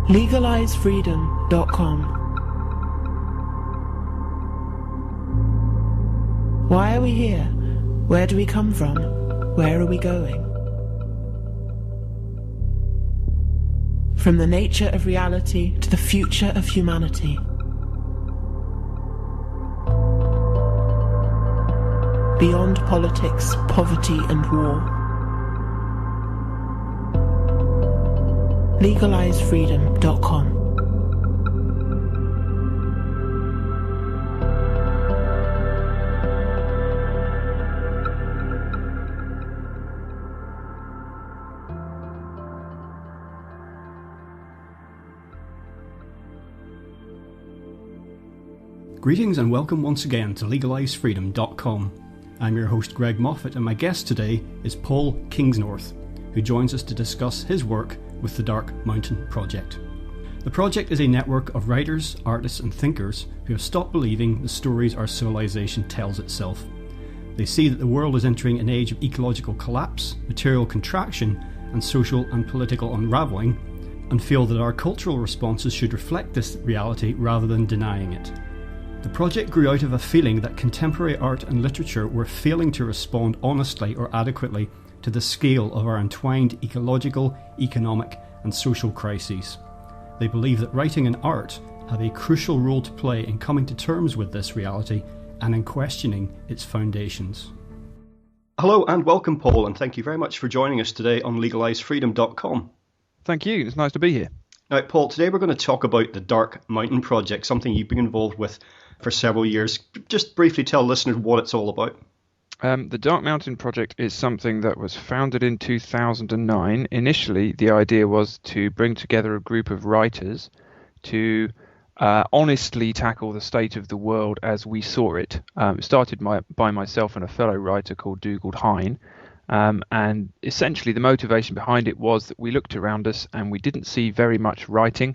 LegalizeFreedom.com. Why are we here? Where do we come from? Where are we going? From the nature of reality to the future of humanity. Beyond politics, poverty and war. LegalizeFreedom.com. Greetings and welcome once again to LegalizeFreedom.com. I'm your host Greg Moffat, and my guest today is Paul Kingsnorth, who joins us to discuss his work with the Dark Mountain Project. The project is a network of writers, artists and thinkers who have stopped believing the stories our civilization tells itself. They see that the world is entering an age of ecological collapse, material contraction and social and political unravelling, and feel that our cultural responses should reflect this reality rather than denying it. The project grew out of a feeling that contemporary art and literature were failing to respond honestly or adequately to the scale of our entwined ecological, economic and social crises. They believe that writing and art have a crucial role to play in coming to terms with this reality and in questioning its foundations. Hello and welcome, Paul, and thank you very much for joining us today on LegalizeFreedom.com. Thank you, it's nice to be here. Now, Paul, today we're going to talk about the Dark Mountain Project, something you've been involved with for several years. Just briefly tell listeners what it's all about. The Dark Mountain Project is something that was founded in 2009. Initially, the idea was to bring together a group of writers to honestly tackle the state of the world as we saw it. It started by myself and a fellow writer called Dougal Hine. And essentially the motivation behind it was that we looked around us and we didn't see very much writing,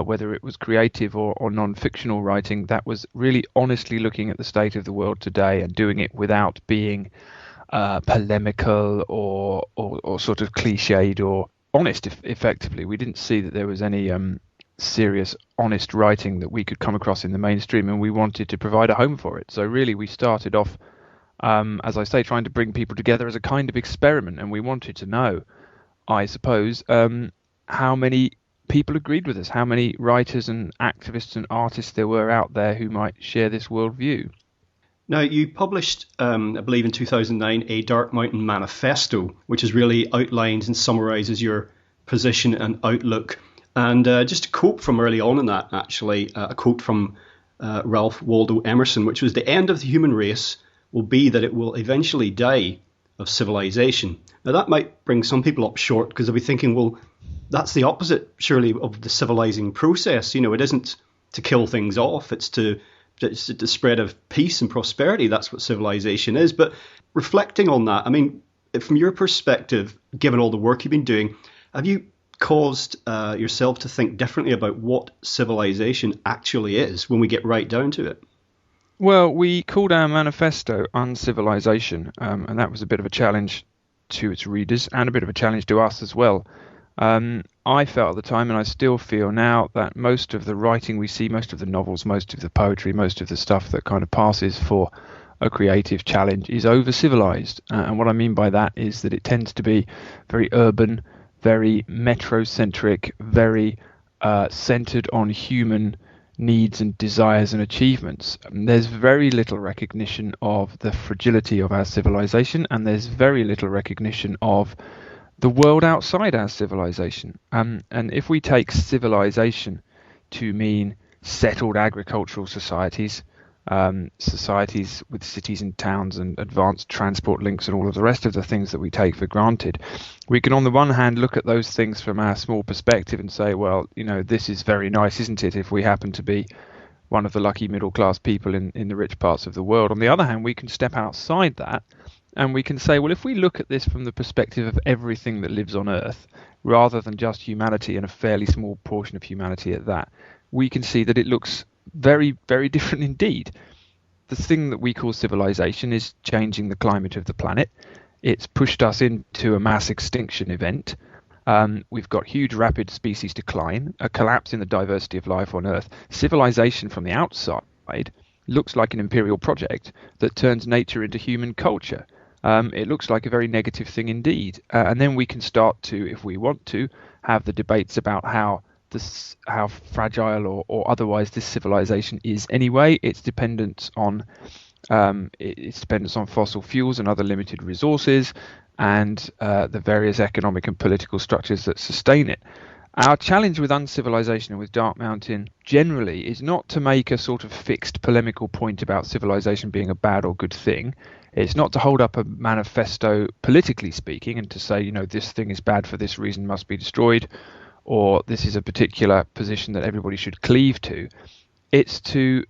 whether it was creative or non-fictional writing, that was really honestly looking at the state of the world today and doing it without being polemical or sort of cliched or honest, effectively. We didn't see that there was any serious, honest writing that we could come across in the mainstream, and we wanted to provide a home for it. So really we started off, as I say, trying to bring people together as a kind of experiment, and we wanted to know, I suppose, how many people agreed with us, how many writers and activists and artists there were out there who might share this worldview. Now, you published, I believe in 2009, a Dark Mountain Manifesto, which is really outlines and summarises your position and outlook. And just a quote from early on in that, actually, a quote from Ralph Waldo Emerson, which was, "The end of the human race will be that it will eventually die of civilization." Now, that might bring some people up short because they'll be thinking, well, that's the opposite, surely, of the civilizing process. You know, it isn't to kill things off, it's the spread of peace and prosperity. That's what civilization is. But reflecting on that, I mean, from your perspective, given all the work you've been doing, have you caused yourself to think differently about what civilization actually is when we get right down to it? Well, we called our manifesto Uncivilization, and that was a bit of a challenge to its readers and a bit of a challenge to us as well. I felt at the time, and I still feel now, that most of the writing we see, most of the novels, most of the poetry, most of the stuff that kind of passes for a creative challenge is over-civilized. And what I mean by that is that it tends to be very urban, very metrocentric, very centered on human needs and desires and achievements. There's very little recognition of the fragility of our civilization, and there's very little recognition of the world outside our civilization. And if we take civilization to mean settled agricultural societies, societies with cities and towns and advanced transport links and all of the rest of the things that we take for granted, we can on the one hand look at those things from our small perspective and say, well, you know, this is very nice, isn't it, if we happen to be one of the lucky middle class people in the rich parts of the world. On the other hand, we can step outside that and we can say, well, if we look at this from the perspective of everything that lives on Earth, rather than just humanity and a fairly small portion of humanity at that, we can see that it looks very, very different indeed. The thing that we call civilization is changing the climate of the planet. It's pushed us into a mass extinction event. We've got huge rapid species decline, a collapse in the diversity of life on Earth. Civilization from the outside looks like an imperial project that turns nature into human culture. It looks like a very negative thing indeed. And then we can start to, if we want to, have the debates about how fragile or otherwise this civilization is anyway. Its dependence on fossil fuels and other limited resources, and the various economic and political structures that sustain it. Our challenge with Uncivilization and with Dark Mountain generally is not to make a sort of fixed polemical point about civilization being a bad or good thing. It's not to hold up a manifesto, politically speaking, and to say, this thing is bad for this reason, must be destroyed, or this is a particular position that everybody should cleave to. It's to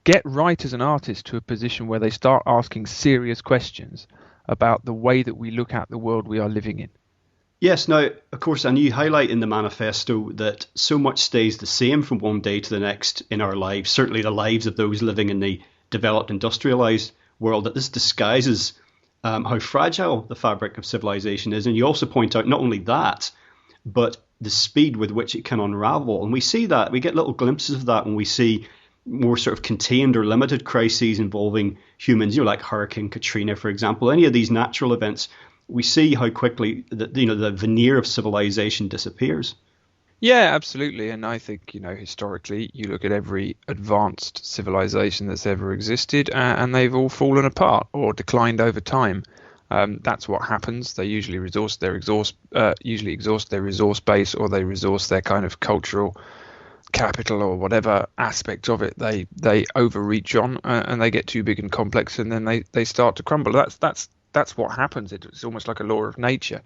get writers and artists to a position where they start asking serious questions about the way that we look at the world we are living in. Yes, now, of course, and you highlight in the manifesto that so much stays the same from one day to the next in our lives, certainly the lives of those living in the developed industrialized world, that this disguises how fragile the fabric of civilization is. And you also point out not only that, but the speed with which it can unravel. And we see that, we get little glimpses of that when we see more sort of contained or limited crises involving humans, like Hurricane Katrina, for example, any of these natural events. We see how quickly the veneer of civilization disappears. Yeah, absolutely. And I think, historically, you look at every advanced civilization that's ever existed, and they've all fallen apart or declined over time. That's what happens. They usually exhaust their resource base, or they resource their kind of cultural capital or whatever aspect of it they overreach on, and they get too big and complex, and then they start to crumble. That's what happens. It's almost like a law of nature.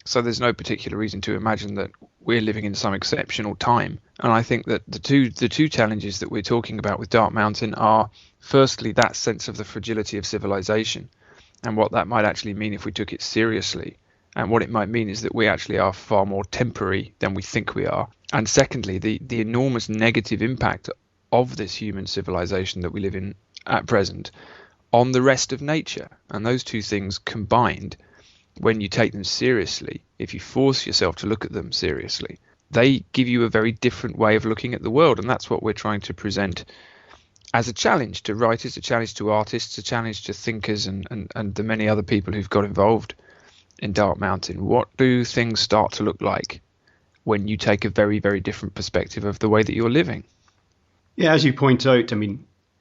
So there's no particular reason to imagine that we're living in some exceptional time. And I think that the two challenges that we're talking about with Dark Mountain are, firstly, that sense of the fragility of civilization and what that might actually mean if we took it seriously. And what it might mean is that we actually are far more temporary than we think we are. And secondly, the enormous negative impact of this human civilization that we live in at present on the rest of nature. And those two things combined, when you take them seriously, if you force yourself to look at them seriously, they give you a very different way of looking at the world. And that's what we're trying to present as a challenge to writers, a challenge to artists, a challenge to thinkers and the many other people who've got involved in Dark Mountain. What do things start to look like when you take a very, very different perspective of the way that you're living? Yeah, as you point out,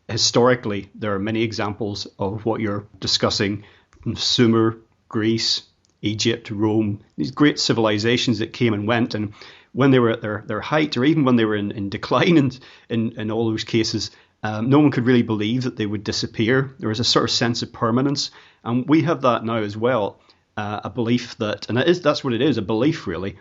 historically, there are many examples of what you're discussing from Sumer, Greece, Egypt, Rome, these great civilizations that came and went. And when they were at their height, or even when they were in decline, in all those cases, no one could really believe that they would disappear. There was a sort of sense of permanence. And we have that now as well, a belief that, and that's what it is, a belief really,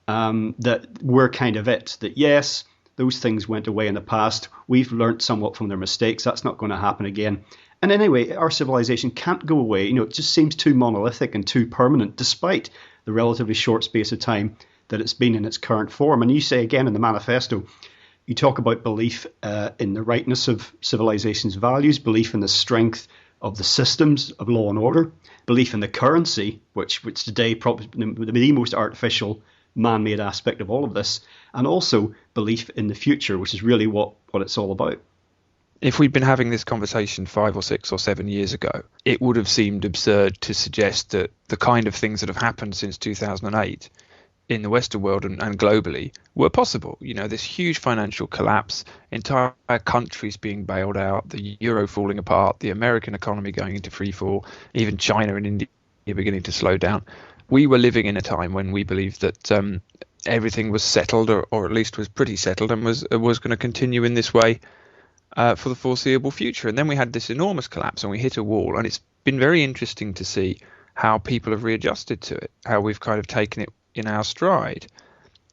that we're kind of it, that yes, those things went away in the past. We've learnt somewhat from their mistakes. That's not going to happen again. And anyway, our civilization can't go away. It just seems too monolithic and too permanent, despite the relatively short space of time that it's been in its current form. And you say again in the manifesto, you talk about belief in the rightness of civilization's values, belief in the strength of the systems of law and order, belief in the currency, which today probably the most artificial man-made aspect of all of this, and also belief in the future, which is really what it's all about. If we'd been having this conversation 5 or 6 or 7 years ago, it would have seemed absurd to suggest that the kind of things that have happened since 2008 in the Western world and globally were possible. This huge financial collapse, entire countries being bailed out, the euro falling apart, the American economy going into free fall, even China and India beginning to slow down. We were living in a time when we believed that everything was settled, or at least was pretty settled, and was going to continue in this way for the foreseeable future. And then we had this enormous collapse and we hit a wall. And it's been very interesting to see how people have readjusted to it, how we've kind of taken it in our stride.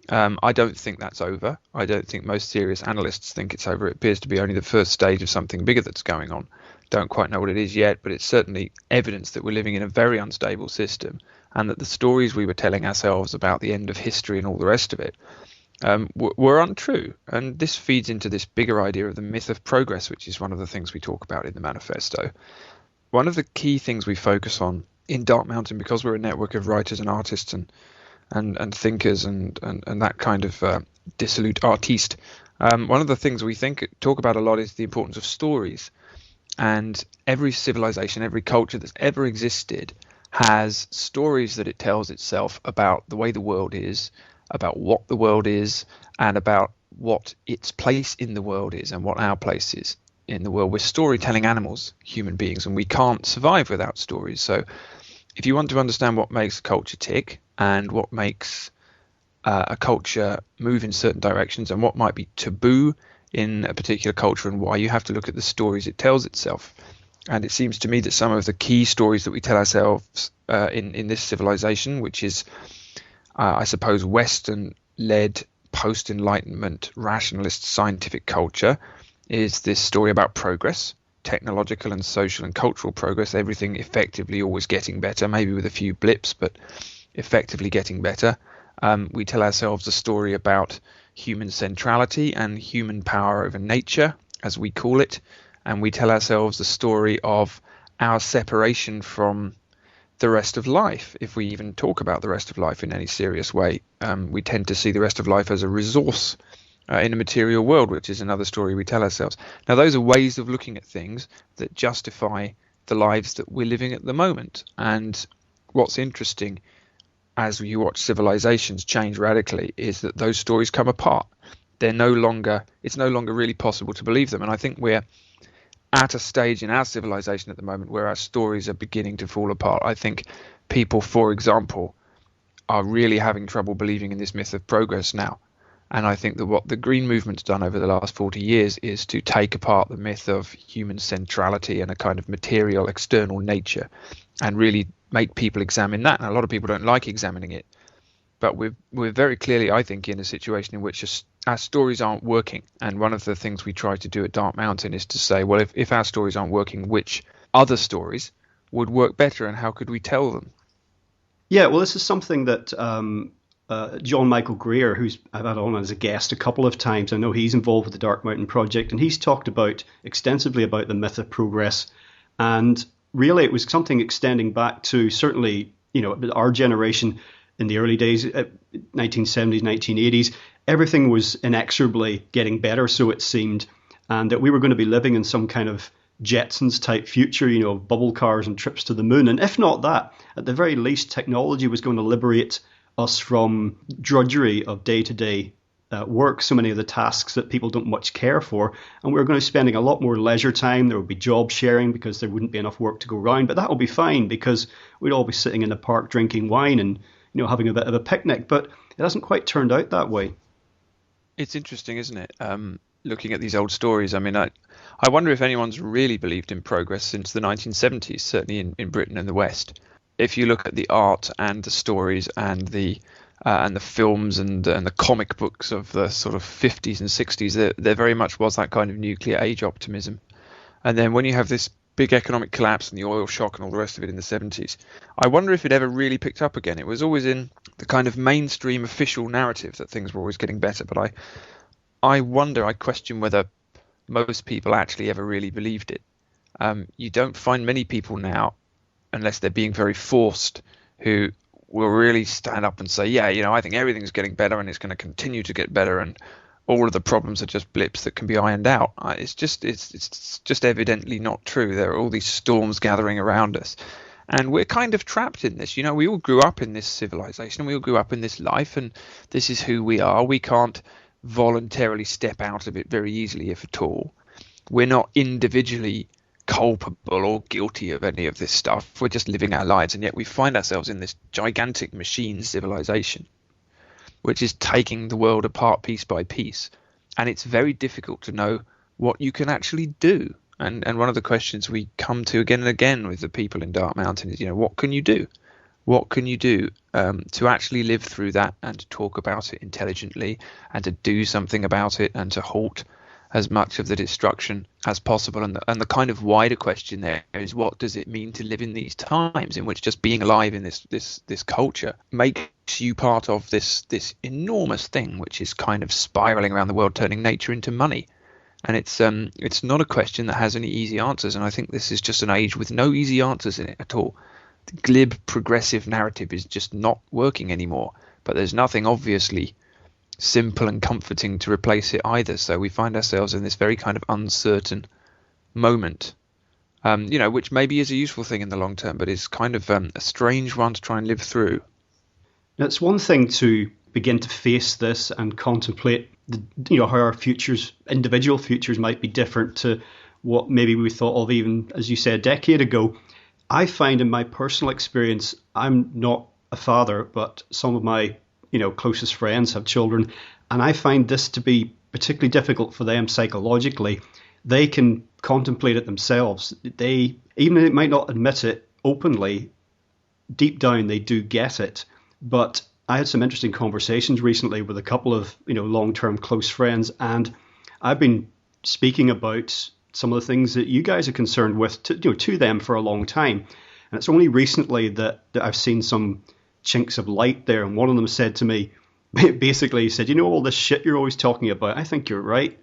I don't think that's over. I don't think most serious analysts think it's over. It appears to be only the first stage of something bigger that's going on. Don't quite know what it is yet, but it's certainly evidence that we're living in a very unstable system, and that the stories we were telling ourselves about the end of history and all the rest of it were untrue. And this feeds into this bigger idea of the myth of progress, which is one of the things we talk about in the manifesto. One of the key things we focus on in Dark Mountain, because we're a network of writers and artists and and thinkers and that kind of dissolute artiste. One of the things we talk about a lot is the importance of stories. And every civilization, every culture that's ever existed has stories that it tells itself about the way the world is, about what the world is, and about what its place in the world is and what our place is in the world. We're storytelling animals, human beings, and we can't survive without stories. So if you want to understand what makes a culture tick and what makes a culture move in certain directions and what might be taboo in a particular culture and why, you have to look at the stories it tells itself. And it seems to me that some of the key stories that we tell ourselves in this civilization, which is, I suppose, Western-led, post-Enlightenment, rationalist, scientific culture, is this story about progress, technological and social and cultural progress, everything effectively always getting better, maybe with a few blips, but effectively getting better. We tell ourselves a story about human centrality and human power over nature, as we call it, and we tell ourselves the story of our separation from the rest of life. If we even talk about the rest of life in any serious way, we tend to see the rest of life as a resource in a material world, which is another story we tell ourselves. Now, those are ways of looking at things that justify the lives that we're living at the moment. And what's interesting as you watch civilizations change radically is that those stories come apart. It's no longer really possible to believe them. And I think we're at a stage in our civilization at the moment where our stories are beginning to fall apart. I think people, for example, are really having trouble believing in this myth of progress now. And I think that what the Green Movement's done over the last 40 years is to take apart the myth of human centrality and a kind of material external nature and really make people examine that. And a lot of people don't like examining it. But we're very clearly, I think, in a situation in which our stories aren't working. And one of the things we try to do at Dark Mountain is to say, well, if our stories aren't working, which other stories would work better and how could we tell them? Yeah, well, this is something that John Michael Greer, who's I've had on as a guest a couple of times, I know he's involved with the Dark Mountain Project, and he's talked extensively about the myth of progress. And really, it was something extending back to certainly, our generation in the early days, 1970s, 1980s. Everything was inexorably getting better, so it seemed, and that we were going to be living in some kind of Jetsons type future, bubble cars and trips to the moon. And if not that, at the very least, technology was going to liberate us from drudgery of day-to-day work, so many of the tasks that people don't much care for. And we were going to be spending a lot more leisure time. There would be job sharing because there wouldn't be enough work to go around. But that will be fine because we'd all be sitting in the park drinking wine and having a bit of a picnic. But it hasn't quite turned out that way. It's interesting, isn't it? Looking at these old stories. I mean, I wonder if anyone's really believed in progress since the 1970s, certainly in Britain and the West. If you look at the art and the stories and the films and the comic books of the sort of 50s and 60s, there very much was that kind of nuclear age optimism. And then when you have this big economic collapse and the oil shock and all the rest of it in the 70s, I wonder if it ever really picked up again. It was always in the kind of mainstream official narrative that things were always getting better. But I question whether most people actually ever really believed it. You don't find many people now, unless they're being very forced, who will really stand up and say, yeah, I think everything's getting better and it's going to continue to get better and all of the problems are just blips that can be ironed out. It's just evidently not true. There are all these storms gathering around us. And we're kind of trapped in this. We all grew up in this civilization. We all grew up in this life, and this is who we are. We can't voluntarily step out of it very easily, if at all. We're not individually culpable or guilty of any of this stuff. We're just living our lives, and yet we find ourselves in this gigantic machine civilization, which is taking the world apart piece by piece. And it's very difficult to know what you can actually do. And one of the questions we come to again and again with the people in Dark Mountain is, what can you do? What can you do to actually live through that and to talk about it intelligently and to do something about it and to halt as much of the destruction as possible? And the kind of wider question there is, what does it mean to live in these times in which just being alive in this culture makes you part of this enormous thing which is kind of spiraling around the world, turning nature into money? And it's not a question that has any easy answers. And I think this is just an age with no easy answers in it at all. The glib progressive narrative is just not working anymore. but there's nothing obviously simple and comforting to replace it either. So we find ourselves in this very kind of uncertain moment, which maybe is a useful thing in the long term, but is kind of a strange one to try and live through. Now, it's one thing to begin to face this and contemplate, how our futures, individual futures, might be different to what maybe we thought of even, as you said, a decade ago. I find in my personal experience, I'm not a father, but some of my closest friends have children, and I find this to be particularly difficult for them psychologically. They can contemplate it themselves. They, even if they might not admit it openly, deep down they do get it. But I had some interesting conversations recently with a couple of long-term close friends, and I've been speaking about some of the things that you guys are concerned with to them for a long time. And it's only recently that I've seen some chinks of light there. And one of them said to me, basically, he said, all this shit you're always talking about, I think you're right.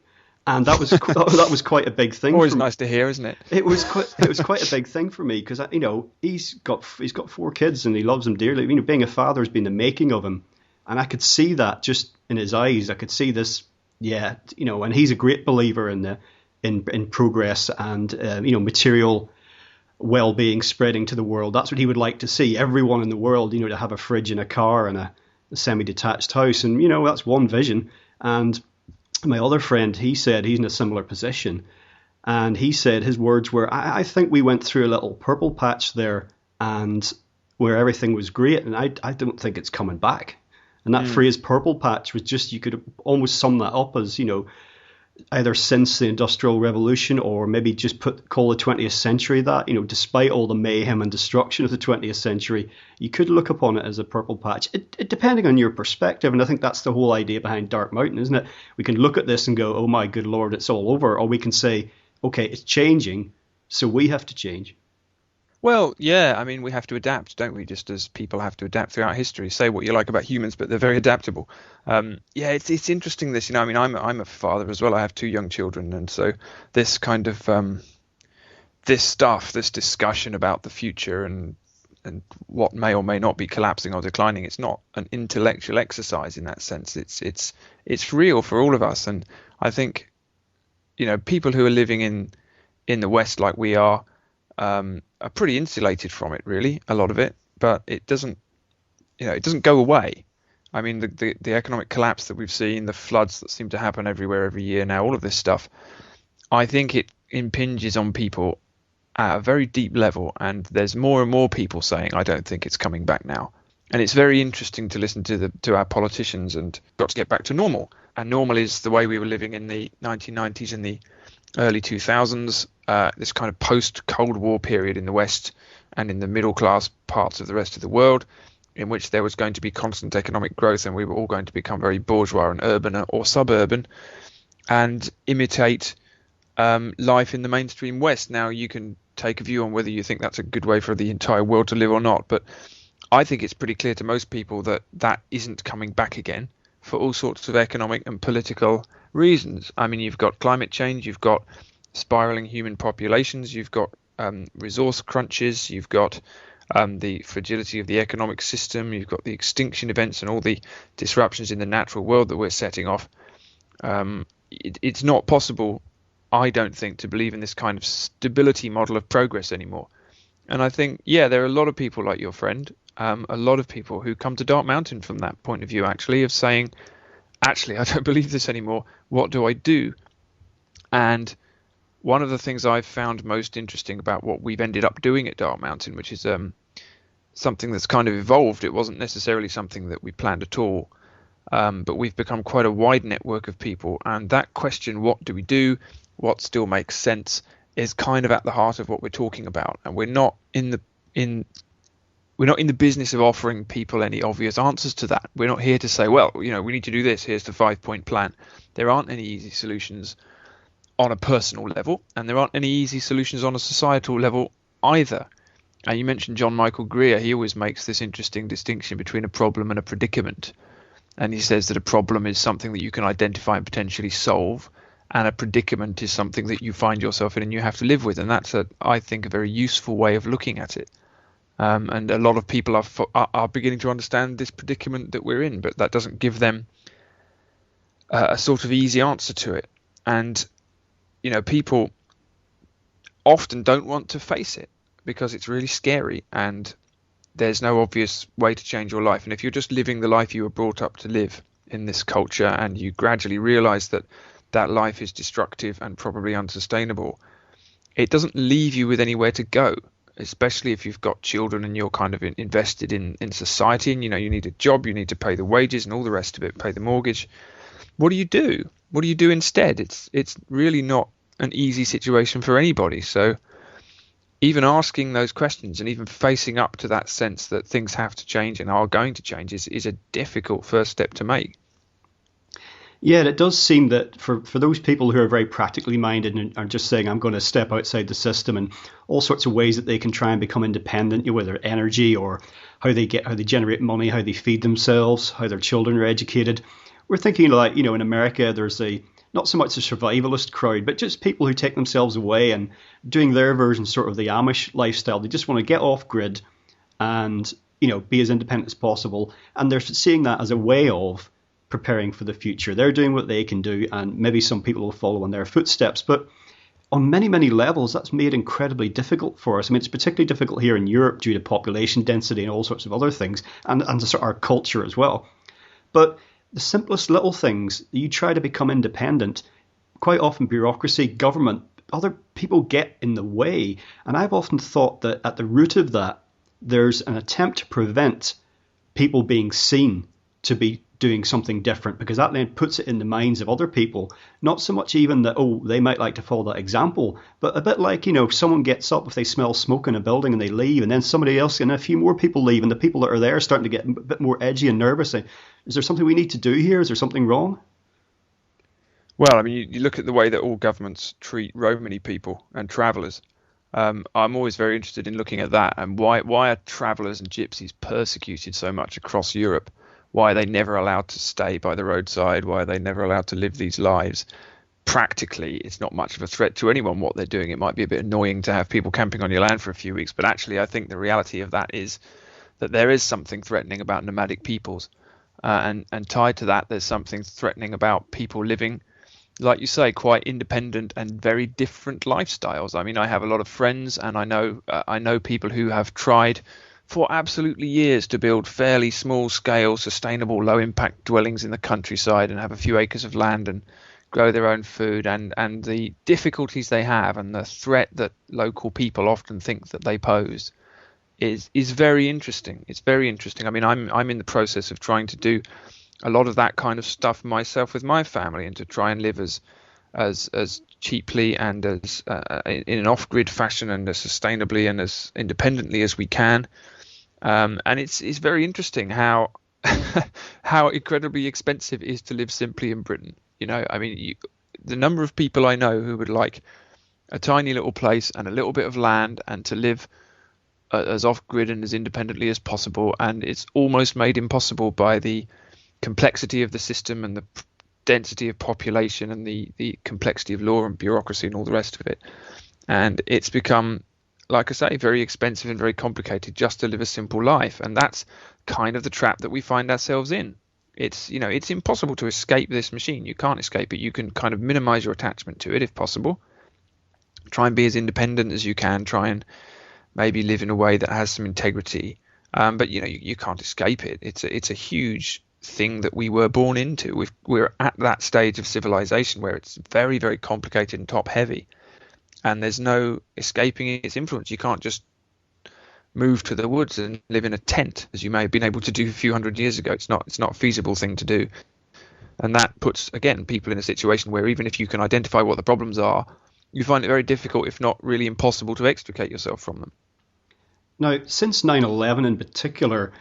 And that was quite a big thing. Always nice to hear, isn't it? It was quite a big thing for me, because he's got 4 kids and he loves them dearly. Being a father has been the making of him, and I could see that just in his eyes. I could see this, and he's a great believer in progress and material well-being spreading to the world. That's what he would like to see. Everyone in the world, to have a fridge and a car and a semi-detached house, and that's one vision. And my other friend, he said he's in a similar position, and he said his words were, I think we went through a little purple patch there, and where everything was great, and I don't think it's coming back. And that phrase purple patch was just, you could almost sum that up as either since the Industrial Revolution, or maybe just call the 20th century that, despite all the mayhem and destruction of the 20th century, you could look upon it as a purple patch, it depending on your perspective. And I think that's the whole idea behind Dark Mountain, isn't it? We can look at this and go, oh my good Lord, it's all over. Or we can say, okay, it's changing, so we have to change. Well, yeah, we have to adapt, don't we? Just as people have to adapt throughout history. Say what you like about humans, but they're very adaptable. It's interesting this, I'm a father as well. I have 2 young children, and so this kind of this discussion about the future and what may or may not be collapsing or declining, it's not an intellectual exercise in that sense. It's real for all of us, and I think people who are living in the West like we are pretty insulated from it, really, a lot of it, but it doesn't go away. The economic collapse that we've seen, the floods that seem to happen everywhere every year now, all of this stuff, I think it impinges on people at a very deep level, and there's more and more people saying, I don't think it's coming back now. And it's very interesting to listen to our politicians, and got to get back to normal. And normal is the way we were living in the 1990s and the early 2000s, this kind of post-Cold War period in the West and in the middle-class parts of the rest of the world, in which there was going to be constant economic growth, and we were all going to become very bourgeois and urban or suburban and imitate life in the mainstream West. Now, you can take a view on whether you think that's a good way for the entire world to live or not, but I think it's pretty clear to most people that that isn't coming back again for all sorts of economic and political reasons. You've got climate change, you've got spiraling human populations, you've got resource crunches, you've got the fragility of the economic system, you've got the extinction events and all the disruptions in the natural world that we're setting off. It's not possible, I don't think, to believe in this kind of stability model of progress anymore. And I think, there are a lot of people like your friend, a lot of people who come to Dark Mountain from that point of view, actually, of saying, I don't believe this anymore. What do I do? And one of the things I've found most interesting about what we've ended up doing at Dark Mountain, which is something that's kind of evolved. It wasn't necessarily something that we planned at all, but we've become quite a wide network of people. And that question, what do we do? What still makes sense, is kind of at the heart of what we're talking about. And we're not in the business of offering people any obvious answers to that. We're not here to say, well, we need to do this. Here's the 5-point plan. There aren't any easy solutions on a personal level, and there aren't any easy solutions on a societal level either. And you mentioned John Michael Greer. He always makes this interesting distinction between a problem and a predicament. And he says that a problem is something that you can identify and potentially solve, and a predicament is something that you find yourself in and you have to live with. And that's, I think, a very useful way of looking at it. And a lot of people are beginning to understand this predicament that we're in, but that doesn't give them a sort of easy answer to it. And, people often don't want to face it because it's really scary and there's no obvious way to change your life. And if you're just living the life you were brought up to live in this culture and you gradually realize that that life is destructive and probably unsustainable, it doesn't leave you with anywhere to go, especially if you've got children and you're kind of invested in society and, you need a job, you need to pay the wages and all the rest of it, pay the mortgage. What do you do? What do you do instead? It's really not an easy situation for anybody. So even asking those questions and even facing up to that sense that things have to change and are going to change is a difficult first step to make. Yeah, it does seem that for those people who are very practically minded and are just saying, I'm going to step outside the system, and all sorts of ways that they can try and become independent, whether energy or how they generate money, how they feed themselves, how their children are educated. We're thinking like, in America, there's not so much a survivalist crowd, but just people who take themselves away and doing their version, sort of the Amish lifestyle. They just want to get off grid and, be as independent as possible. And they're seeing that as a way of preparing for the future. They're doing what they can do, and maybe some people will follow in their footsteps. But on many, many levels, that's made incredibly difficult for us. I mean, it's particularly difficult here in Europe due to population density and all sorts of other things, and sort of our culture as well. But the simplest little things, you try to become independent, quite often bureaucracy, government, other people get in the way. And I've often thought that at the root of that, there's an attempt to prevent people being seen to be doing something different, because that then puts it in the minds of other people. Not so much even that, they might like to follow that example, but a bit like, someone gets up if they smell smoke in a building and they leave, and then somebody else and a few more people leave, and the people that are there are starting to get a bit more edgy and nervous. Is there something we need to do here? Is there something wrong? Well, I mean, you look at the way that all governments treat Romany people and travellers. I'm always very interested in looking at that, and why are travellers and gypsies persecuted so much across Europe? Why are they never allowed to stay by the roadside? Why are they never allowed to live these lives? Practically, it's not much of a threat to anyone what they're doing. It might be a bit annoying to have people camping on your land for a few weeks, but actually I think the reality of that is that there is something threatening about nomadic peoples. And tied to that, there's something threatening about people living, like you say, quite independent and very different lifestyles. I mean, I have a lot of friends, and I know people who have tried for absolutely years to build fairly small scale, sustainable, low impact dwellings in the countryside and have a few acres of land and grow their own food, and the difficulties they have and the threat that local people often think that they pose is very interesting. It's very interesting. I mean, I'm in the process of trying to do a lot of that kind of stuff myself with my family, and to try and live as cheaply and as in an off-grid fashion and as sustainably and as independently as we can. And it's very interesting how how incredibly expensive it is to live simply in Britain. I mean, the number of people I know who would like a tiny little place and a little bit of land and to live as off-grid and as independently as possible, and it's almost made impossible by the complexity of the system and the density of population and the complexity of law and bureaucracy and all the rest of it. And it's become, like I say, very expensive and very complicated just to live a simple life. And that's kind of the trap that we find ourselves in. It's impossible to escape this machine. You can't escape it. You can kind of minimize your attachment to it if possible. Try and be as independent as you can. Try and maybe live in a way that has some integrity. But you can't escape it. It's a huge thing that we were born into. We're at that stage of civilization where it's very, very complicated and top heavy, and there's no escaping its influence. You can't just move to the woods and live in a tent as you may have been able to do a few hundred years ago. It's not a feasible thing to do, and that puts, again, people in a situation where even if you can identify what the problems are, you find it very difficult, if not really impossible, to extricate yourself from them. Now, since 9/11 in particular,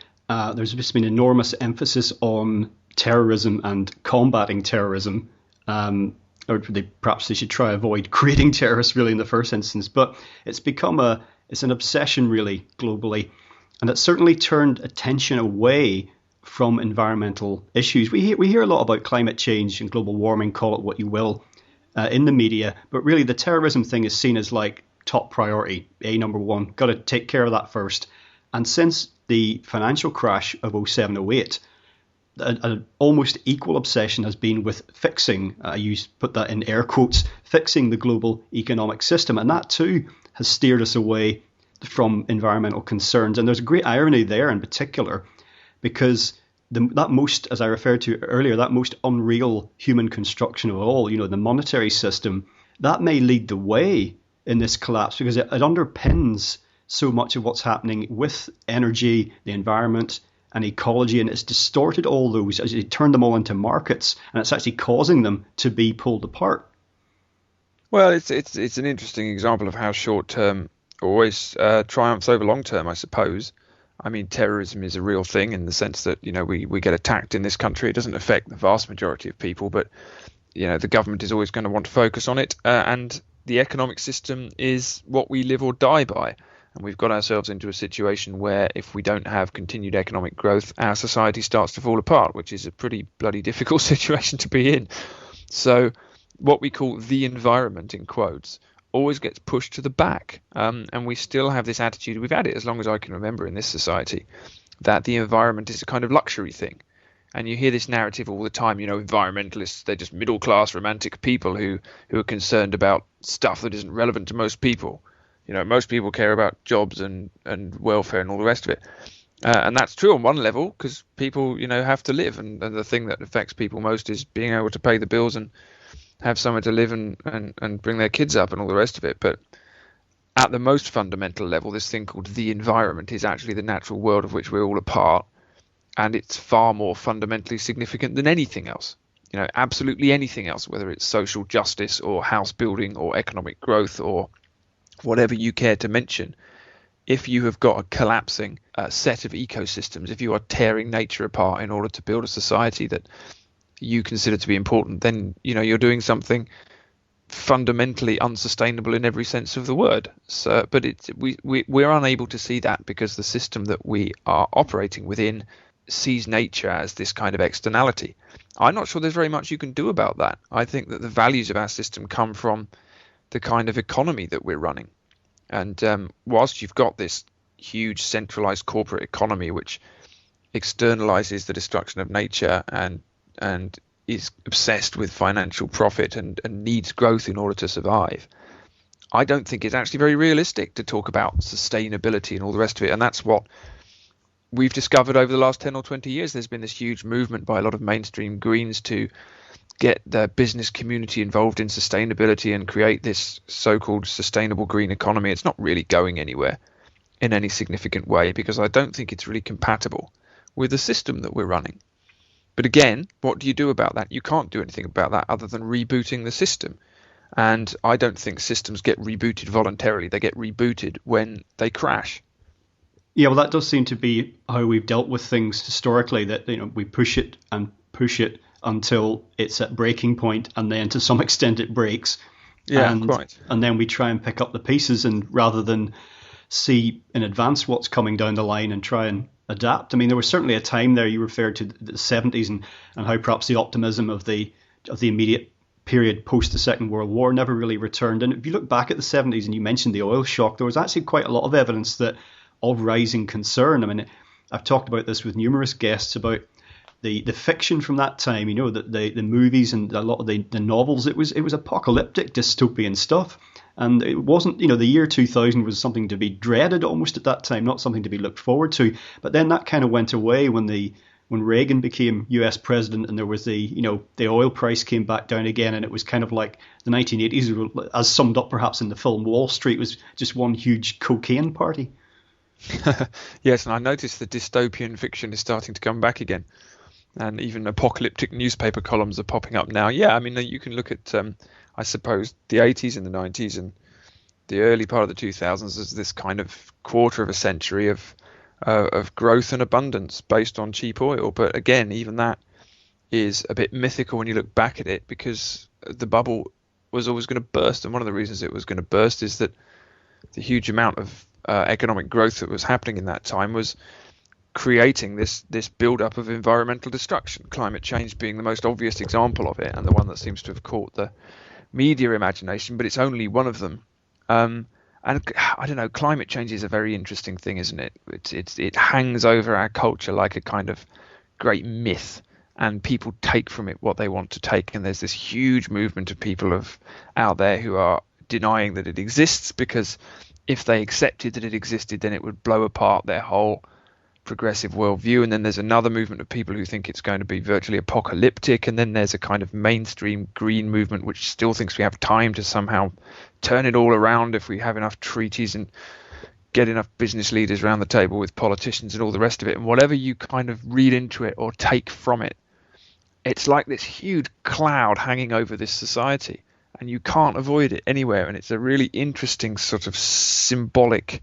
there's just been enormous emphasis on terrorism and combating terrorism. Or perhaps they should try avoid creating terrorists really in the first instance. But it's become it's an obsession really globally. And it's certainly turned attention away from environmental issues. We hear a lot about climate change and global warming, call it what you will, in the media. But really the terrorism thing is seen as like top priority, number one. Got to take care of that first. And since the financial crash of 07-08, an almost equal obsession has been with fixing, put that in air quotes, fixing the global economic system. And that too has steered us away from environmental concerns. And there's a great irony there in particular, because that most, as I referred to earlier, that most unreal human construction of all, the monetary system, that may lead the way in this collapse because it underpins so much of what's happening with energy, the environment, and ecology, and it's distorted all those as you turn them all into markets, and it's actually causing them to be pulled apart. Well, it's an interesting example of how short term always triumphs over long term, I suppose. I mean, terrorism is a real thing in the sense that, we get attacked in this country. It doesn't affect the vast majority of people, but, the government is always going to want to focus on it. And the economic system is what we live or die by. And we've got ourselves into a situation where if we don't have continued economic growth, our society starts to fall apart, which is a pretty bloody difficult situation to be in. So what we call the environment, in quotes, always gets pushed to the back. And we still have this attitude, we've had it as long as I can remember in this society, that the environment is a kind of luxury thing. And you hear this narrative all the time, environmentalists, they're just middle class romantic people who are concerned about stuff that isn't relevant to most people. Most people care about jobs and welfare and all the rest of it. And that's true on one level because people, have to live. And the thing that affects people most is being able to pay the bills and have somewhere to live and bring their kids up and all the rest of it. But at the most fundamental level, this thing called the environment is actually the natural world of which we're all a part. And it's far more fundamentally significant than anything else. Absolutely anything else, whether it's social justice or house building or economic growth or whatever you care to mention. If you have got a collapsing set of ecosystems, if you are tearing nature apart in order to build a society that you consider to be important, then you're doing something fundamentally unsustainable in every sense of the word. So, but we're unable to see that because the system that we are operating within sees nature as this kind of externality. I'm not sure there's very much you can do about that. I think that the values of our system come from the kind of economy that we're running. And whilst you've got this huge centralized corporate economy which externalizes the destruction of nature and is obsessed with financial profit and needs growth in order to survive, I don't think it's actually very realistic to talk about sustainability and all the rest of it. And that's what we've discovered over the last 10 or 20 years. There's been this huge movement by a lot of mainstream Greens to get the business community involved in sustainability and create this so-called sustainable green economy. It's not really going anywhere in any significant way because I don't think it's really compatible with the system that we're running. But again, what do you do about that? You can't do anything about that other than rebooting the system. And I don't think systems get rebooted voluntarily. They get rebooted when they crash. Yeah, well, that does seem to be how we've dealt with things historically, that we push it until it's at breaking point, and then to some extent it breaks. Yeah, quite. And then we try and pick up the pieces, and rather than see in advance what's coming down the line and try and adapt. I mean, there was certainly a time there, you referred to the 70s and how perhaps the optimism of the immediate period post the Second World War never really returned. And if you look back at the 70s and you mentioned the oil shock, there was actually quite a lot of evidence of rising concern. I mean, I've talked about this with numerous guests about the fiction from that time, the movies and a lot of the novels. It was apocalyptic dystopian stuff. And it wasn't, the year 2000 was something to be dreaded almost at that time, not something to be looked forward to. But then that kind of went away when Reagan became US president, and there was the oil price came back down again, and it was kind of like the 1980s, as summed up perhaps in the film Wall Street, was just one huge cocaine party. Yes, and I noticed the dystopian fiction is starting to come back again. And even apocalyptic newspaper columns are popping up now. Yeah, I mean, you can look at, I suppose, the 80s and the 90s and the early part of the 2000s as this kind of quarter of a century of growth and abundance based on cheap oil. But again, even that is a bit mythical when you look back at it, because the bubble was always going to burst. And one of the reasons it was going to burst is that the huge amount of economic growth that was happening in that time was creating this build-up of environmental destruction, climate change being the most obvious example of it and the one that seems to have caught the media imagination, but it's only one of them. And I don't know, climate change is a very interesting thing, isn't it? It hangs over our culture like a kind of great myth, and people take from it what they want to take. And there's this huge movement of people out there who are denying that it exists, because if they accepted that it existed, then it would blow apart their whole progressive worldview. And then there's another movement of people who think it's going to be virtually apocalyptic. And then there's a kind of mainstream green movement which still thinks we have time to somehow turn it all around if we have enough treaties and get enough business leaders around the table with politicians and all the rest of it. And whatever you kind of read into it or take from it, it's like this huge cloud hanging over this society, and you can't avoid it anywhere. And it's a really interesting sort of symbolic,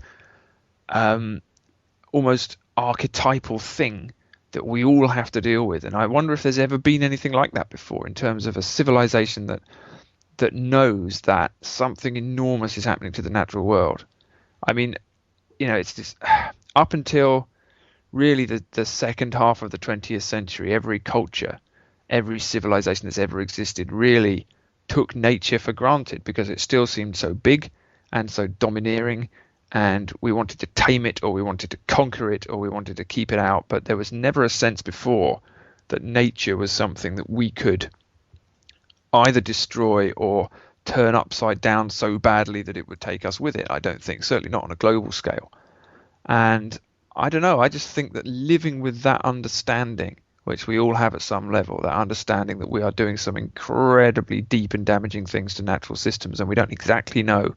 almost archetypal thing that we all have to deal with. And I wonder if there's ever been anything like that before, in terms of a civilization that knows that something enormous is happening to the natural world. I mean, it's this, up until really the second half of the 20th century, every culture, every civilization that's ever existed really took nature for granted, because it still seemed so big and so domineering, and we wanted to tame it, or we wanted to conquer it, or we wanted to keep it out. But there was never a sense before that nature was something that we could either destroy or turn upside down so badly that it would take us with it. I don't think, certainly not on a global scale. And I don't know, I just think that living with that understanding, which we all have at some level, that understanding that we are doing some incredibly deep and damaging things to natural systems, and we don't exactly know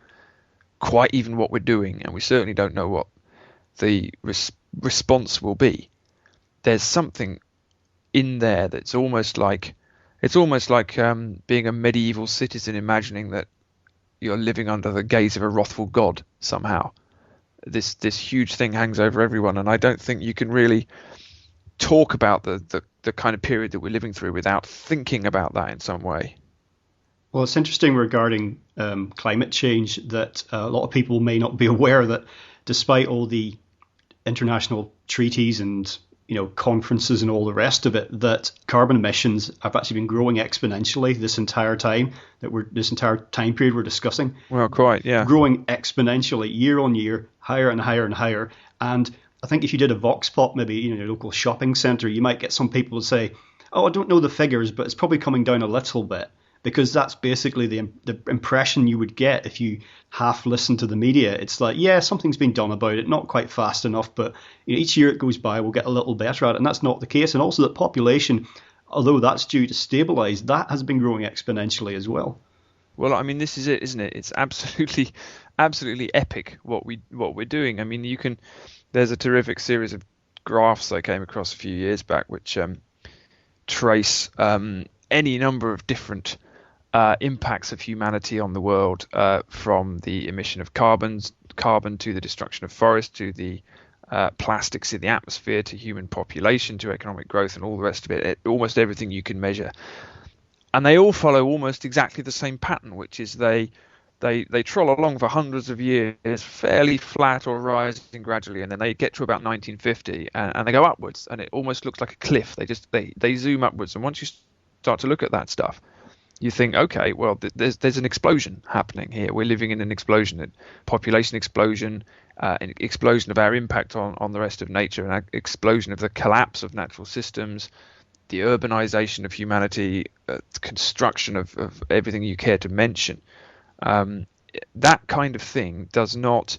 quite even what we're doing, and we certainly don't know what the response will be. There's something in there that's almost like being a medieval citizen, imagining that you're living under the gaze of a wrathful god somehow. This huge thing hangs over everyone, and I don't think you can really talk about the kind of period that we're living through without thinking about that in some way. Well, it's interesting regarding climate change that a lot of people may not be aware that despite all the international treaties and conferences and all the rest of it, that carbon emissions have actually been growing exponentially this entire time period we're discussing. Well, quite, yeah. Growing exponentially year on year, higher and higher and higher. And I think if you did a vox pop, maybe in your local shopping centre, you might get some people to say, "Oh, I don't know the figures, but it's probably coming down a little bit." Because that's basically the impression you would get if you half listen to the media. It's like, yeah, something's been done about it, not quite fast enough, but each year it goes by, we'll get a little better at it, and that's not the case. And also that population, although that's due to stabilise, that has been growing exponentially as well. Well, I mean, this is it, isn't it? It's absolutely epic what we're doing. I mean, there's a terrific series of graphs I came across a few years back which trace any number of different impacts of humanity on the world, from the emission of carbon to the destruction of forests, to the plastics in the atmosphere, to human population, to economic growth, and all the rest of it. Almost everything you can measure, and they all follow almost exactly the same pattern, which is they troll along for hundreds of years, fairly flat or rising gradually, and then they get to about 1950 and they go upwards, and it almost looks like a cliff. They zoom upwards, and once you start to look at that stuff, you think, okay, well, there's an explosion happening here. We're living in an explosion, a population explosion, an explosion of our impact on the rest of nature, an explosion of the collapse of natural systems, the urbanization of humanity, construction of everything you care to mention. That kind of thing does not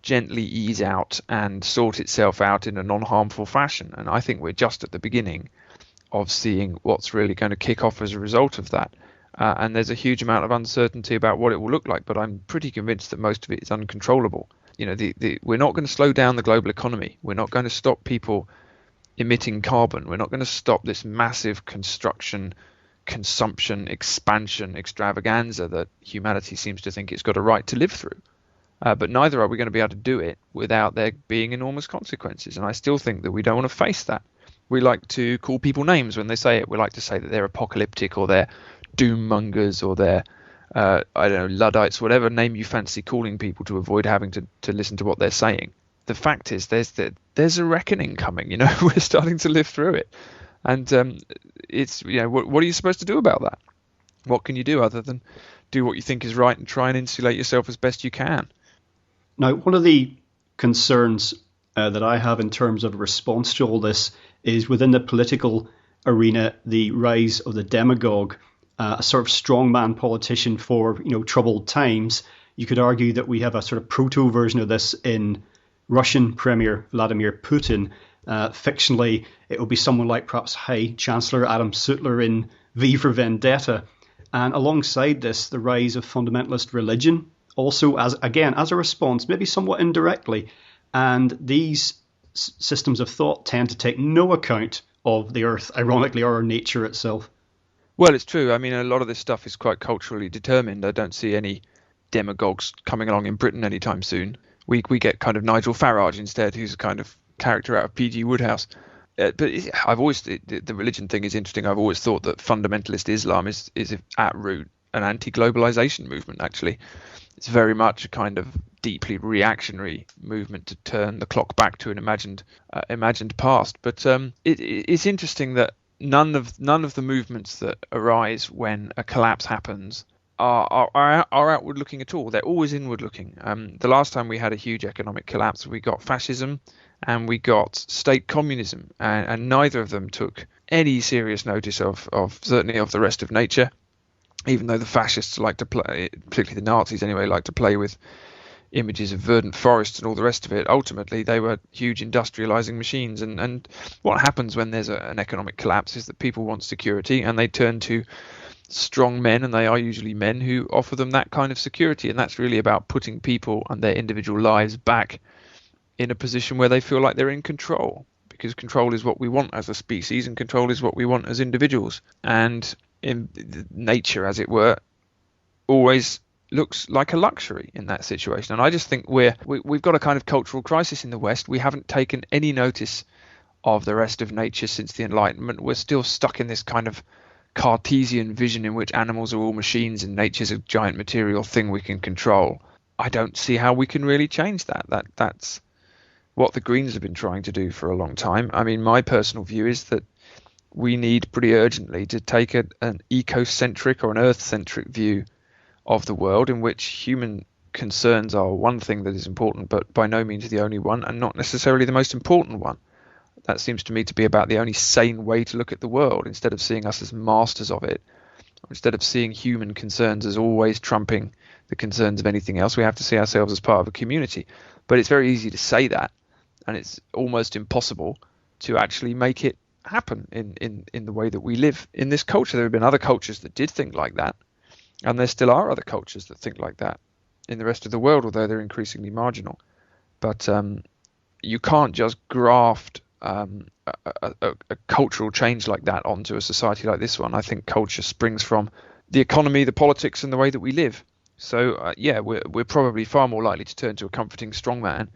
gently ease out and sort itself out in a non-harmful fashion. And I think we're just at the beginning of seeing what's really going to kick off as a result of that. And there's a huge amount of uncertainty about what it will look like, but I'm pretty convinced that most of it is uncontrollable. We're not going to slow down the global economy. We're not going to stop people emitting carbon. We're not going to stop this massive construction, consumption, expansion, extravaganza that humanity seems to think it's got a right to live through. But neither are we going to be able to do it without there being enormous consequences. And I still think that we don't want to face that. We like to call people names when they say it. We like to say that they're apocalyptic, or they're doom mongers, or they're Luddites, whatever name you fancy calling people to avoid having to listen to what they're saying. The fact is there's a reckoning coming. We're starting to live through it, and it's what are you supposed to do about that? What can you do other than do what you think is right and try and insulate yourself as best you can? Now, one of the concerns that I have in terms of response to all this is within the political arena, the rise of the demagogue, a sort of strongman politician for troubled times. You could argue that we have a sort of proto version of this in Russian Premier Vladimir Putin. Fictionally, it will be someone like perhaps High Chancellor Adam Sutler in V for Vendetta. And alongside this, the rise of fundamentalist religion, also as a response, maybe somewhat indirectly. And these systems of thought tend to take no account of the earth, ironically, or nature itself. Well, it's true. I mean, a lot of this stuff is quite culturally determined. I don't see any demagogues coming along in Britain anytime soon. We get kind of Nigel Farage instead, who's a kind of character out of P.G. Wodehouse. The religion thing is interesting. I've always thought that fundamentalist Islam is at root an anti-globalization movement, actually. It's very much a kind of deeply reactionary movement to turn the clock back to an imagined past. But it's interesting that none of the movements that arise when a collapse happens are outward looking at all. They're always inward looking. The last time we had a huge economic collapse, we got fascism and we got state communism, and neither of them took any serious notice of certainly of the rest of nature. Even though the fascists like to play, particularly the Nazis anyway, like to play with images of verdant forests and all the rest of it, ultimately they were huge industrializing machines. And what happens when there's an economic collapse is that people want security and they turn to strong men, and they are usually men who offer them that kind of security. And that's really about putting people and their individual lives back in a position where they feel like they're in control, because control is what we want as a species and control is what we want as individuals. And in nature, as it were, always looks like a luxury in that situation. And I just think we've got a kind of cultural crisis in the West. We haven't taken any notice of the rest of nature since the Enlightenment. We're still stuck in this kind of Cartesian vision in which animals are all machines and nature's a giant material thing we can control. I don't see how we can really change that. That's what the Greens have been trying to do for a long time. I mean, my personal view is that we need pretty urgently to take an ecocentric or an earth-centric view of the world, in which human concerns are one thing that is important, but by no means the only one, and not necessarily the most important one. That seems to me to be about the only sane way to look at the world, instead of seeing us as masters of it, or instead of seeing human concerns as always trumping the concerns of anything else. We have to see ourselves as part of a community. But it's very easy to say that, and it's almost impossible to actually make it happen in the way that we live in this culture. There have been other cultures that did think like that, and there still are other cultures that think like that in the rest of the world, although they're increasingly marginal. But you can't just graft a cultural change like that onto a society like this one. I think culture springs from the economy, the politics, and the way that we live. So we're probably far more likely to turn to a comforting strongman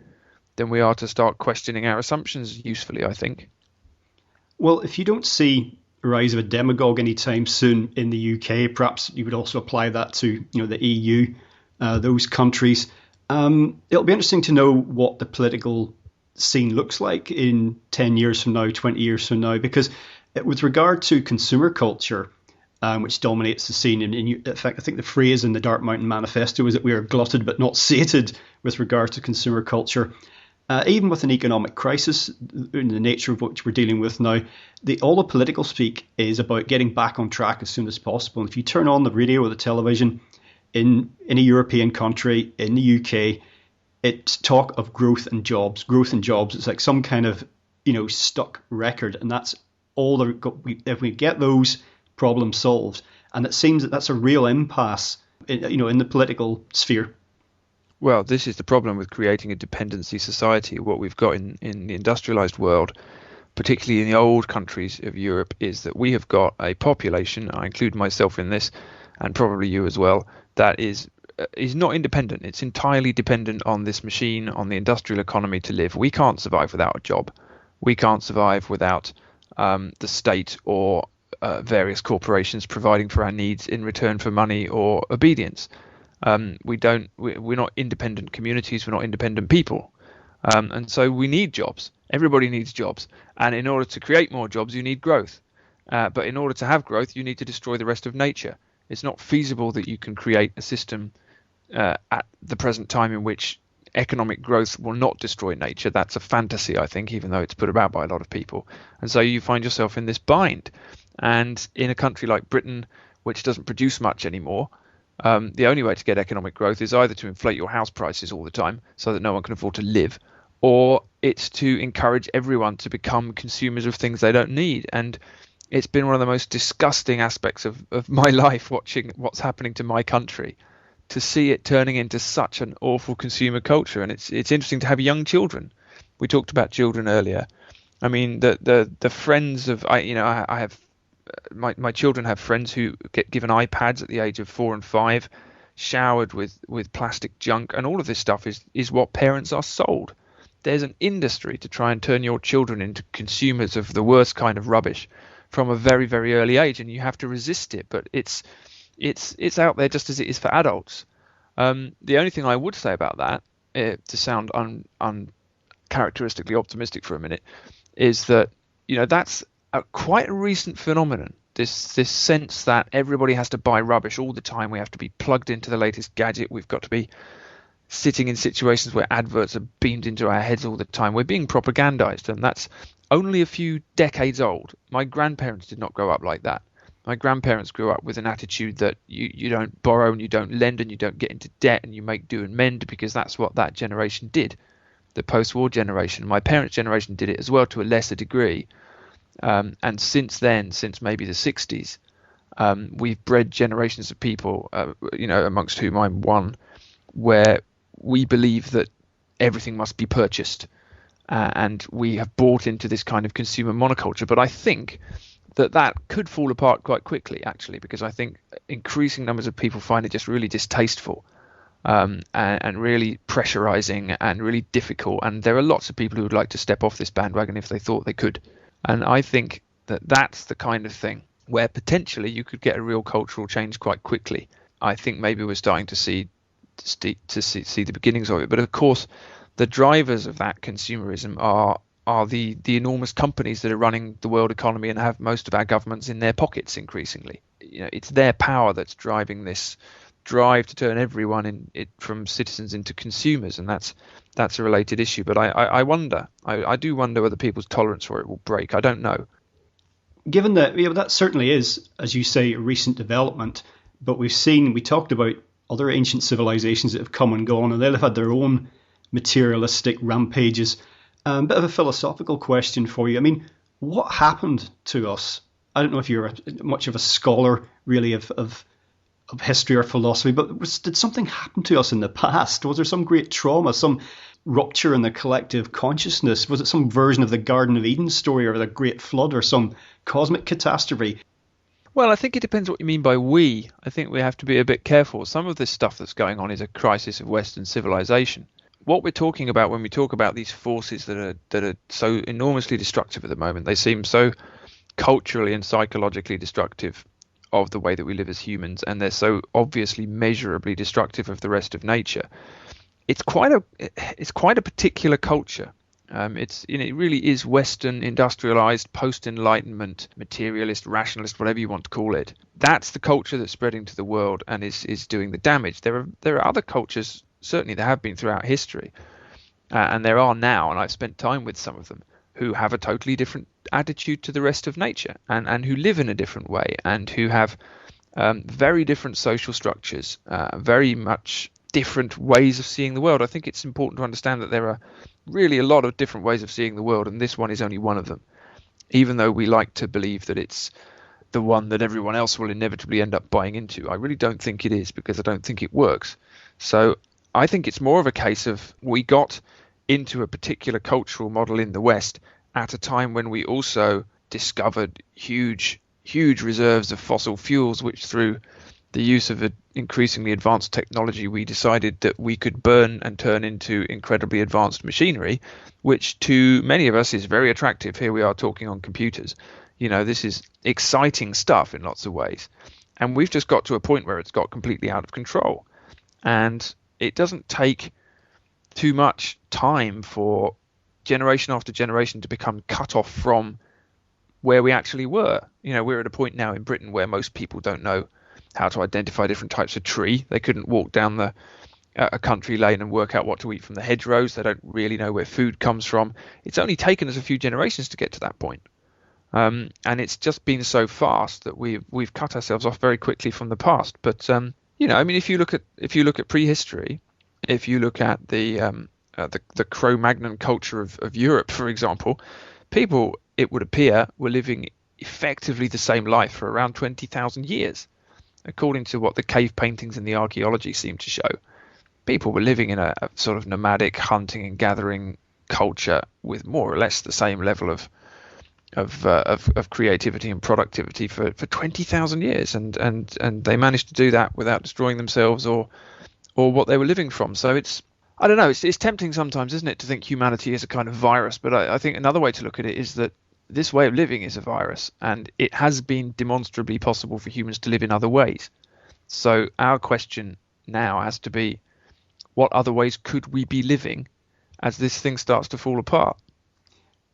than we are to start questioning our assumptions usefully, I think. Well, if you don't see a rise of a demagogue anytime soon in the UK, perhaps you would also apply that to the EU, those countries. It'll be interesting to know what the political scene looks like in 10 years from now, 20 years from now, because with regard to consumer culture, which dominates the scene, and in fact, I think the phrase in the Dark Mountain Manifesto is that we are glutted but not sated with regard to consumer culture. Even with an economic crisis in the nature of which we're dealing with now, all the political speak is about getting back on track as soon as possible. And if you turn on the radio or the television in a European country, in the UK, it's talk of growth and jobs. It's like some kind of stuck record, and that's all. If we get those problems solved, and it seems that that's a real impasse in the political sphere. Well, this is the problem with creating a dependency society. What we've got in the industrialized world, particularly in the old countries of Europe, is that we have got a population, I include myself in this, and probably you as well, that is not independent. It's entirely dependent on this machine, on the industrial economy to live. We can't survive without a job. We can't survive without the state or various corporations providing for our needs in return for money or obedience. We're not independent communities. We're not independent people. And so we need jobs. Everybody needs jobs. And in order to create more jobs, you need growth. But in order to have growth, you need to destroy the rest of nature. It's not feasible that you can create a system at the present time in which economic growth will not destroy nature. That's a fantasy, I think, even though it's put about by a lot of people. And so you find yourself in this bind. And in a country like Britain, which doesn't produce much anymore, the only way to get economic growth is either to inflate your house prices all the time so that no one can afford to live, or it's to encourage everyone to become consumers of things they don't need. And it's been one of the most disgusting aspects of my life, watching what's happening to my country, to see it turning into such an awful consumer culture. And it's interesting to have young children. We talked about children earlier. I mean, the friends of I have my children have friends who get given iPads at the age of 4 and 5, showered with plastic junk, and all of this stuff is what parents are sold. There's an industry to try and turn your children into consumers of the worst kind of rubbish from a very, very early age, and you have to resist it. But it's out there just as it is for adults. The only thing I would say about that, to sound uncharacteristically optimistic for a minute, is that that's quite a recent phenomenon. This sense that everybody has to buy rubbish all the time. We have to be plugged into the latest gadget. We've got to be sitting in situations where adverts are beamed into our heads all the time. We're being propagandized, and that's only a few decades old. My grandparents did not grow up like that. My grandparents grew up with an attitude that you don't borrow and you don't lend and you don't get into debt and you make do and mend, because that's what that generation did, the post-war generation. My parents' generation did it as well to a lesser degree. And since then, since maybe the 60s, we've bred generations of people, amongst whom I'm one, where we believe that everything must be purchased. And we have bought into this kind of consumer monoculture. But I think that could fall apart quite quickly, actually, because I think increasing numbers of people find it just really distasteful, and really pressurizing and really difficult. And there are lots of people who would like to step off this bandwagon if they thought they could. And I think that's the kind of thing where potentially you could get a real cultural change quite quickly. I think maybe we're starting to see the beginnings of it. But of course, the drivers of that consumerism are the enormous companies that are running the world economy and have most of our governments in their pockets increasingly. It's their power that's driving this drive to turn everyone from citizens into consumers, and that's a related issue. But I wonder, I do wonder whether people's tolerance for it will break. I don't know. Given that that certainly is, as you say, a recent development, but we talked about other ancient civilizations that have come and gone, and they'll have had their own materialistic rampages. Bit of a philosophical question for you. I mean, what happened to us? I don't know if you're much of a scholar, really, of history or philosophy, but did something happen to us in the past? Was there some great trauma, some rupture in the collective consciousness? Was it some version of the Garden of Eden story, or the Great Flood, or some cosmic catastrophe? Well, I think it depends what you mean by we. I think we have to be a bit careful. Some of this stuff that's going on is a crisis of Western civilization. What we're talking about when we talk about these forces that are so enormously destructive at the moment, they seem so culturally and psychologically destructive of the way that we live as humans, and they're so obviously measurably destructive of the rest of nature. It's quite a particular culture. It really is Western, industrialized, post-Enlightenment, materialist, rationalist, whatever you want to call it. That's the culture that's spreading to the world and is doing the damage. There are other cultures, certainly there have been throughout history, and there are now, and I've spent time with some of them, who have a totally different attitude to the rest of nature, and who live in a different way, and who have very different social structures, very much different ways of seeing the world. I think it's important to understand that there are really a lot of different ways of seeing the world, and this one is only one of them, even though we like to believe that it's the one that everyone else will inevitably end up buying into. I really don't think it is, because I don't think it works. So I think it's more of a case of we got into a particular cultural model in the West at a time when we also discovered huge reserves of fossil fuels, which through the use of increasingly advanced technology, we decided that we could burn and turn into incredibly advanced machinery, which to many of us is very attractive. Here we are talking on computers. This is exciting stuff in lots of ways. And we've just got to a point where it's got completely out of control. And it doesn't take too much time for generation after generation to become cut off from where we actually were. We're at a point now in Britain where most people don't know how to identify different types of tree. They couldn't walk down the a country lane and work out what to eat from the hedgerows. They don't really know where food comes from. It's only taken us a few generations to get to that point. And it's just been so fast that we've cut ourselves off very quickly from the past. But I mean, if you look at prehistory, if you look at the Cro-Magnon culture of Europe, for example, people, it would appear, were living effectively the same life for around 20,000 years, according to what the cave paintings and the archaeology seem to show. People were living in a sort of nomadic hunting and gathering culture with more or less the same level of creativity and productivity for 20,000 years, and they managed to do that without destroying themselves or what they were living from. So I don't know, it's tempting sometimes, isn't it, to think humanity is a kind of virus, but I think another way to look at it is that this way of living is a virus, and it has been demonstrably possible for humans to live in other ways. So our question now has to be, what other ways could we be living as this thing starts to fall apart?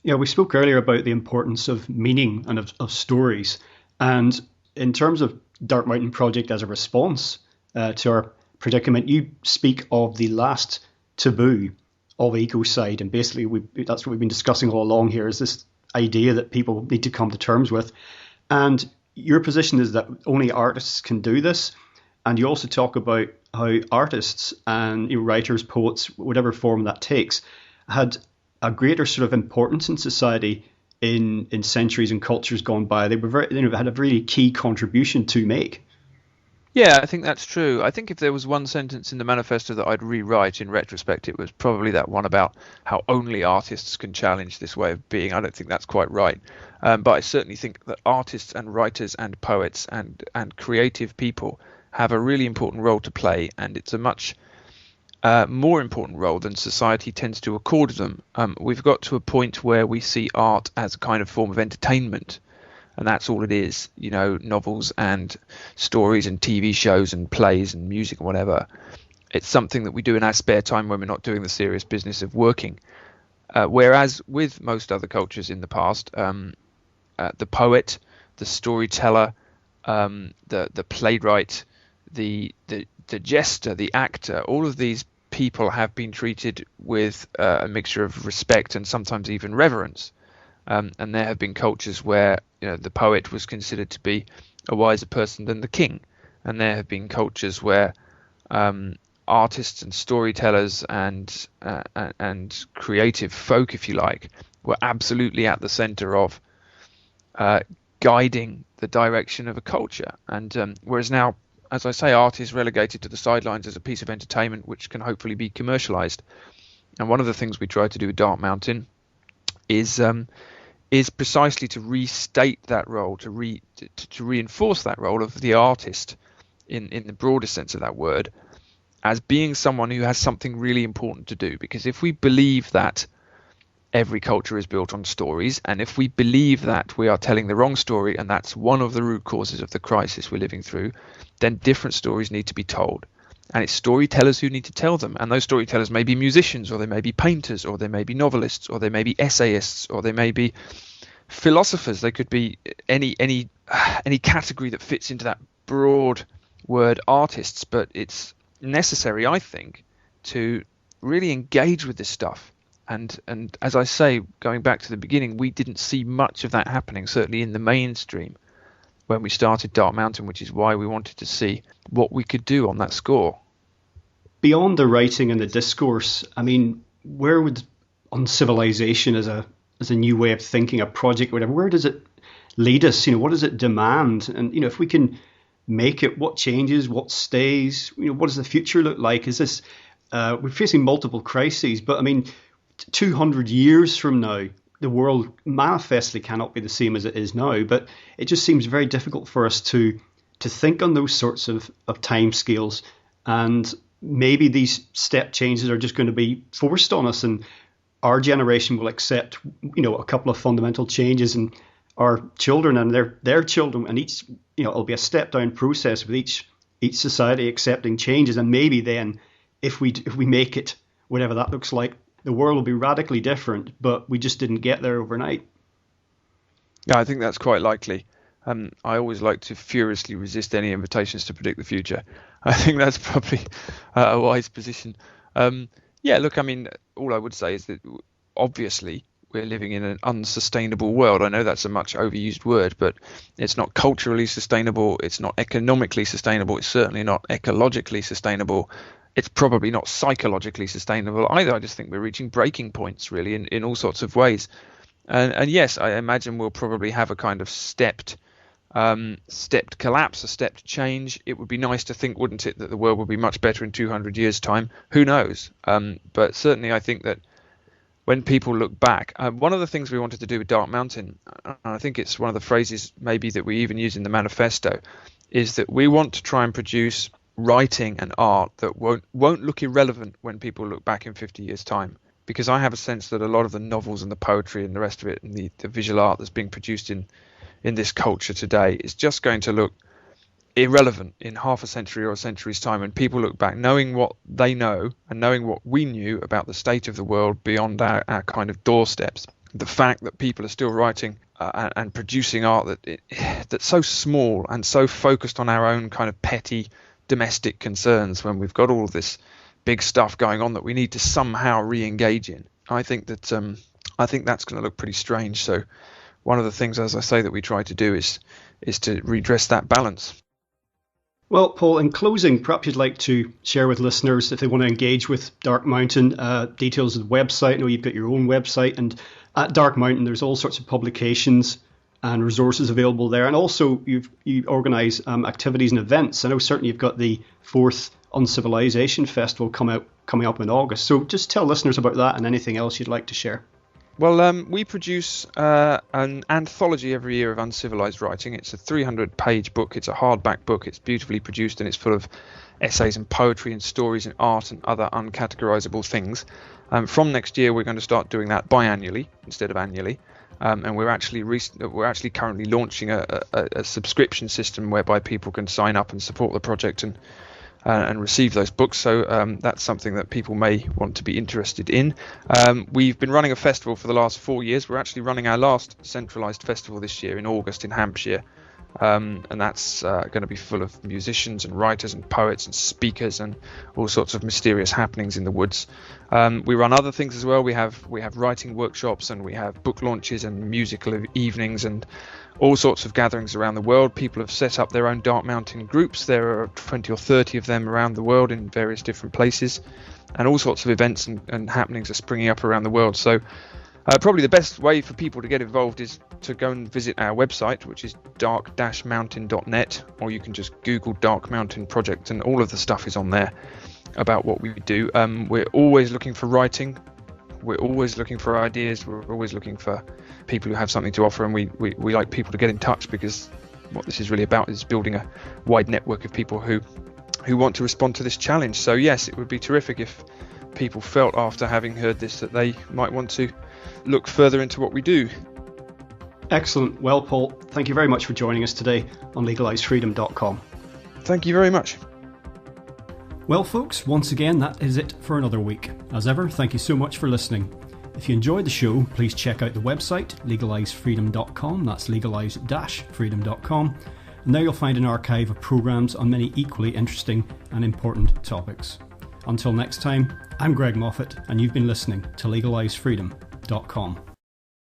Yeah, we spoke earlier about the importance of meaning and of stories. And in terms of Dark Mountain Project as a response to our predicament, you speak of the last taboo of ecocide. And basically, that's what we've been discussing all along here, is this idea that people need to come to terms with. And your position is that only artists can do this. And you also talk about how artists and writers, poets, whatever form that takes, had a greater sort of importance in society in centuries and cultures gone by. They were had a really key contribution to make. Yeah, I think that's true. I think if there was one sentence in the manifesto that I'd rewrite in retrospect, it was probably that one about how only artists can challenge this way of being. I don't think that's quite right. But I certainly think that artists and writers and poets and creative people have a really important role to play, and it's a much more important role than society tends to accord them. We've got to a point where we see art as a kind of form of entertainment, and that's all it is. Novels and stories and TV shows and plays and music and whatever. It's something that we do in our spare time when we're not doing the serious business of working. Whereas with most other cultures in the past, the poet, the storyteller, the playwright, the jester, the actor, all of these people have been treated with a mixture of respect and sometimes even reverence. And there have been cultures where the poet was considered to be a wiser person than the king. And there have been cultures where artists and storytellers and creative folk, if you like, were absolutely at the center of guiding the direction of a culture. And whereas now, as I say, art is relegated to the sidelines as a piece of entertainment which can hopefully be commercialized. And one of the things we try to do with Dark Mountain is precisely to restate that role, to reinforce that role of the artist in the broadest sense of that word, as being someone who has something really important to do. Because if we believe that every culture is built on stories, and if we believe that we are telling the wrong story, and that's one of the root causes of the crisis we're living through, then different stories need to be told. And it's storytellers who need to tell them. And those storytellers may be musicians, or they may be painters, or they may be novelists, or they may be essayists, or they may be philosophers. They could be any category that fits into that broad word artists. But it's necessary, I think, to really engage with this stuff. And as I say, going back to the beginning, we didn't see much of that happening, certainly in the mainstream, when we started Dark Mountain, which is why we wanted to see what we could do on that score. Beyond the writing and the discourse, I mean, where would uncivilization as a new way of thinking, a project, whatever, where does it lead us? What does it demand? And if we can make it, what changes, what stays? What does the future look like? Is this we're facing multiple crises, but I mean, 200 years from now, the world manifestly cannot be the same as it is now, but it just seems very difficult for us to think on those sorts of time scales. And maybe these step changes are just going to be forced on us, and our generation will accept, a couple of fundamental changes, and our children and their children, and each, it'll be a step down process with each society accepting changes. And maybe then, if we make it, whatever that looks like, the world will be radically different, but we just didn't get there overnight. Yeah, I think that's quite likely. I always like to furiously resist any invitations to predict the future. I think that's probably a wise position. Yeah, look, I mean, all I would say is that obviously we're living in an unsustainable world. I know that's a much overused word, but it's not culturally sustainable. It's not economically sustainable. It's certainly not ecologically sustainable. It's probably not psychologically sustainable either. I just think we're reaching breaking points really in all sorts of ways. And yes, I imagine we'll probably have a kind of stepped collapse, a stepped change. It would be nice to think, wouldn't it, that the world would be much better in 200 years' time. Who knows? But certainly I think that when people look back, one of the things we wanted to do with Dark Mountain, and I think it's one of the phrases maybe that we even use in the manifesto, is that we want to try and produce writing and art that won't look irrelevant when people look back in 50 years' time. Because I have a sense that a lot of the novels and the poetry and the rest of it and the visual art that's being produced in this culture today is just going to look irrelevant in half a century or a century's time. And people look back knowing what they know and knowing what we knew about the state of the world beyond our kind of doorsteps. The fact that people are still writing and producing art that's so small and so focused on our own kind of petty domestic concerns when we've got all this big stuff going on that we need to somehow re-engage in. I think that's going to look pretty strange. So one of the things, as I say, that we try to do is to redress that balance. Well, Paul, in closing, perhaps you'd like to share with listeners if they want to engage with Dark Mountain, details of the website. I know you've got your own website, and at Dark Mountain there's all sorts of publications and resources available there. And also you organise activities and events. I know certainly you've got the 4th Uncivilization Festival coming up in August. So just tell listeners about that and anything else you'd like to share. Well, we produce an anthology every year of uncivilized writing. It's a 300-page book. It's a hardback book. It's beautifully produced and it's full of essays and poetry and stories and art and other uncategorizable things. From next year, we're going to start doing that biannually instead of annually. And we're actually currently launching a subscription system whereby people can sign up and support the project and receive those books. So that's something that people may want to be interested in. We've been running a festival for the last 4 years. We're actually running our last centralised festival this year in August in Hampshire. And that's going to be full of musicians and writers and poets and speakers and all sorts of mysterious happenings in the woods. We run other things as well. We have writing workshops and we have book launches and musical evenings and all sorts of gatherings around the world. People have set up their own Dark Mountain groups. There are 20 or 30 of them around the world in various different places, and all sorts of events and happenings are springing up around the world. So probably the best way for people to get involved is to go and visit our website, which is dark-mountain.net, or you can just Google Dark Mountain Project and all of the stuff is on there about what we do. We're always looking for writing. We're always looking for ideas. We're always looking for people who have something to offer, and we like people to get in touch, because what this is really about is building a wide network of people who want to respond to this challenge. So yes, it would be terrific if people felt after having heard this that they might want to look further into what we do. Excellent. Well, Paul, thank you very much for joining us today on legalizefreedom.com. Thank you very much. Well, folks, once again, that is it for another week. As ever, thank you so much for listening. If you enjoyed the show, please check out the website, legalizefreedom.com. That's legalize-freedom.com. And there you'll find an archive of programmes on many equally interesting and important topics. Until next time, I'm Greg Moffat, and you've been listening to legalizefreedom.com.